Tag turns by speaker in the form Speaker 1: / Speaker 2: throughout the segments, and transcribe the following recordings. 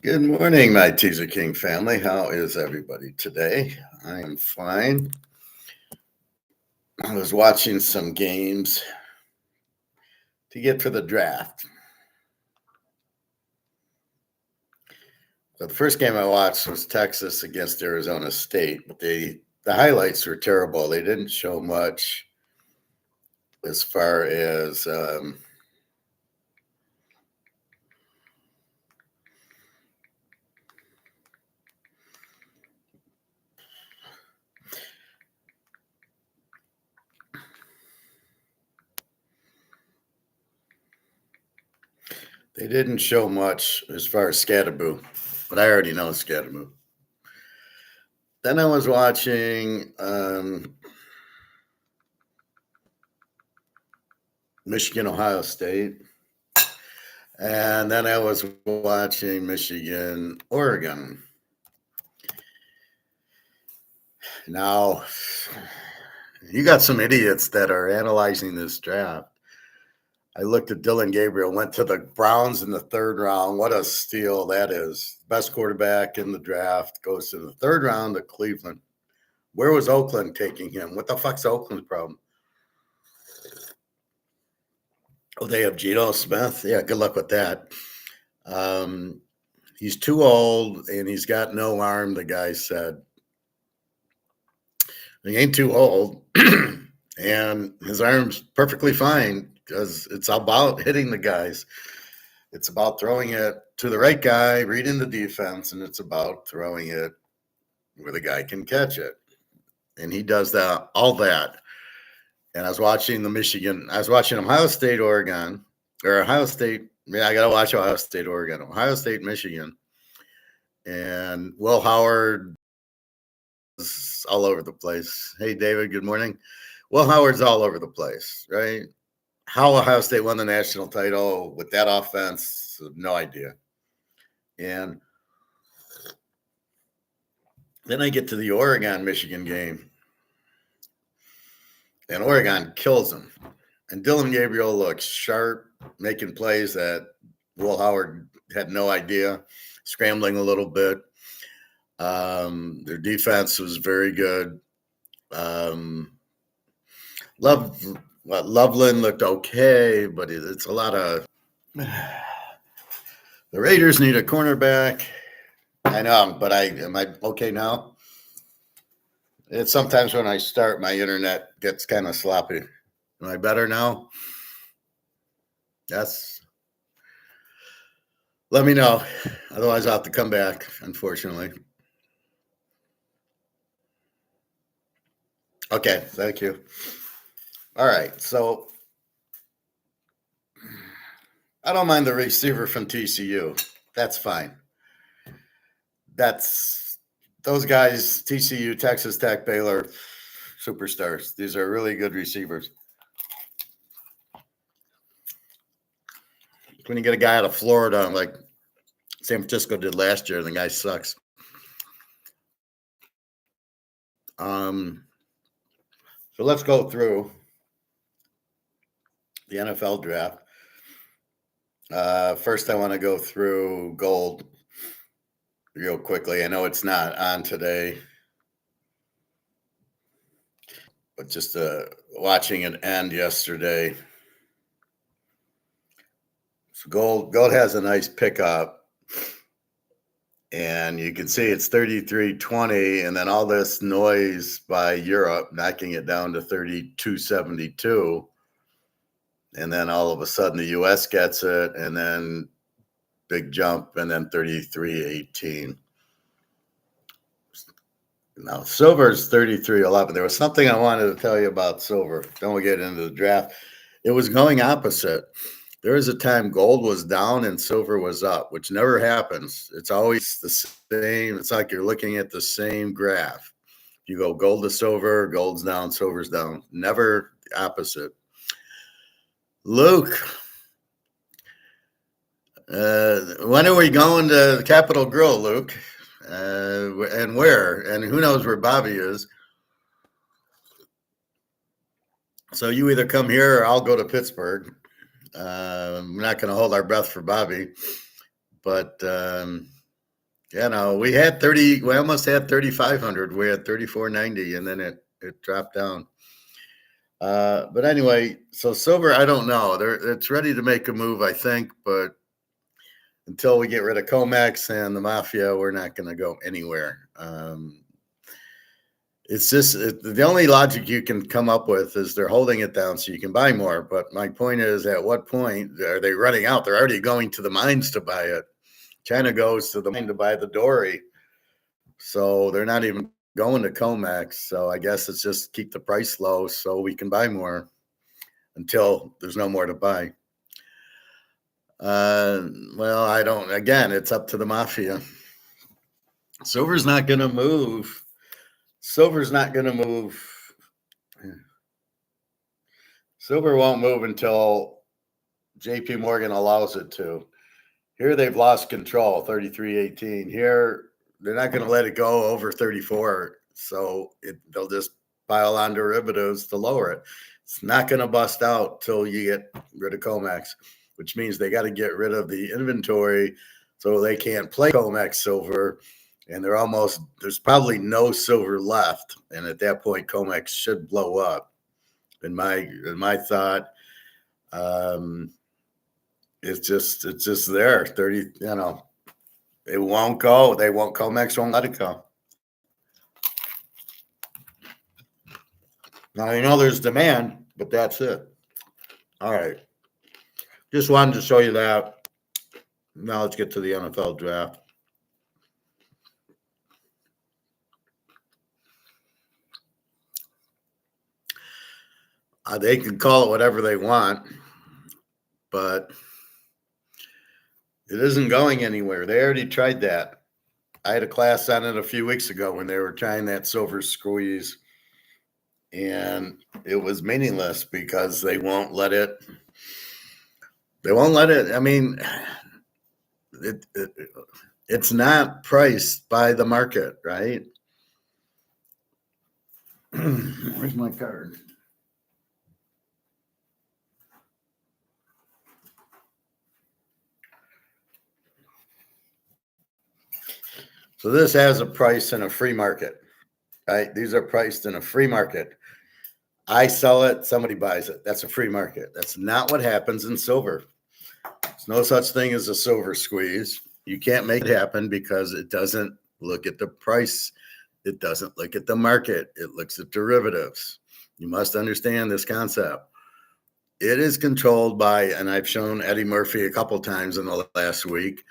Speaker 1: Good morning, my Teaserking family. How is everybody today? I am fine. I was watching some games to get for the draft. So the first game I watched was Texas against Arizona State, but the highlights were terrible. They didn't show much as far as Scatterboo, but I already know Scatterboo. Then I was watching Michigan, Ohio State. And then I was watching Michigan, Oregon. Now, you got some idiots that are analyzing this draft. I looked at Dylan Gabriel, went to the Browns in the third round. What a steal that is. Best quarterback in the draft, goes to the third round to Cleveland. Where was Oakland taking him? What the fuck's Oakland's problem? Oh, they have Geno Smith. Yeah, good luck with that. He's too old and he's got no arm, the guy said. He ain't too old, and his arm's perfectly fine because it's about hitting the guys. It's about throwing it to the right guy, reading the defense, and it's about throwing it where the guy can catch it. And he does that, all that. And I was watching Ohio State, Oregon, or Ohio State. I got to watch Ohio State, Oregon, Ohio State, Michigan. And Will Howard is all over the place. Hey, David, good morning. Will Howard's all over the place, right? How Ohio State won the national title with that offense, no idea. And then I get to the Oregon-Michigan game, and Oregon kills them. And Dylan Gabriel looks sharp, making plays that Will Howard had no idea, scrambling a little bit. Their defense was very good. Loveland looked okay, but it's a lot of. The Raiders need a cornerback. I know, but am I okay now? It's sometimes when I start, my internet gets kind of sloppy. Am I better now? Yes. Let me know. Otherwise, I'll have to come back, unfortunately. Okay, thank you. All right, so I don't mind the receiver from TCU. That's fine. Those guys, TCU, Texas Tech, Baylor, superstars. These are really good receivers. When you get a guy out of Florida, like San Francisco did last year, the guy sucks. So let's go through the NFL draft. First, I want to go through Gold real quickly. I know it's not on today, but just watching it end yesterday. So Gold has a nice pickup, and you can see it's 33.20, and then all this noise by Europe knocking it down to 32.72. And then all of a sudden the U.S. gets it, and then big jump, and then 33.18. Now, silver's 33.11. There was something I wanted to tell you about silver. Then we'll get into the draft. It was going opposite. There was a time gold was down and silver was up, which never happens. It's always the same. It's like you're looking at the same graph. You go gold to silver, gold's down, silver's down. Never opposite. Luke, when are we going to the Capitol Grill, Luke? And where? And who knows where Bobby is? So you either come here or I'll go to Pittsburgh. I'm not going to hold our breath for Bobby, but We had 30, we almost had 3,500. We had 3,490, and then it dropped down. But anyway, so silver, I don't know. It's ready to make a move, I think, but until we get rid of Comex and the mafia, we're not going to go anywhere. It's just the only logic you can come up with is they're holding it down so you can buy more. But my point is, at what point are they running out? They're already going to the mines to buy it. China goes to the mine to buy the dory. So they're not even going to Comex. So I guess it's just keep the price low so we can buy more until there's no more to buy. Well, I don't, again, it's up to the mafia. Silver's not going to move. Silver's not going to move. Silver won't move until JP Morgan allows it to. Here they've lost control, 33.18. Here they're not going to let it go over 34. So they'll just pile on derivatives to lower it. It's not going to bust out till you get rid of Comex, which means they got to get rid of the inventory so they can't play Comex silver. And there's probably no silver left. And at that point, Comex should blow up. In my thought, it's just there. 30, it won't go. Comex won't let it go. Now, there's demand, but that's it. All right. Just wanted to show you that. Now let's get to the NFL draft. They can call it whatever they want, but it isn't going anywhere. They already tried that. I had a class on it a few weeks ago when they were trying that silver squeeze, and it was meaningless because they won't let it. They won't let it. I mean, it's not priced by the market, right? Where's my card? So this has a price in a free market, right? These are priced in a free market. I sell it, somebody buys it. That's a free market. That's not what happens in silver. There's no such thing as a silver squeeze. You can't make it happen because it doesn't look at the price. It doesn't look at the market. It looks at derivatives. You must understand this concept. It is controlled by, and I've shown Eddie Murphy a couple times in the last week,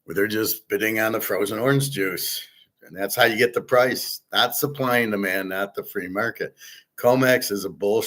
Speaker 1: where they're just bidding on the frozen orange juice. And that's how you get the price, not supply and demand, not the free market. Comex is a bullshit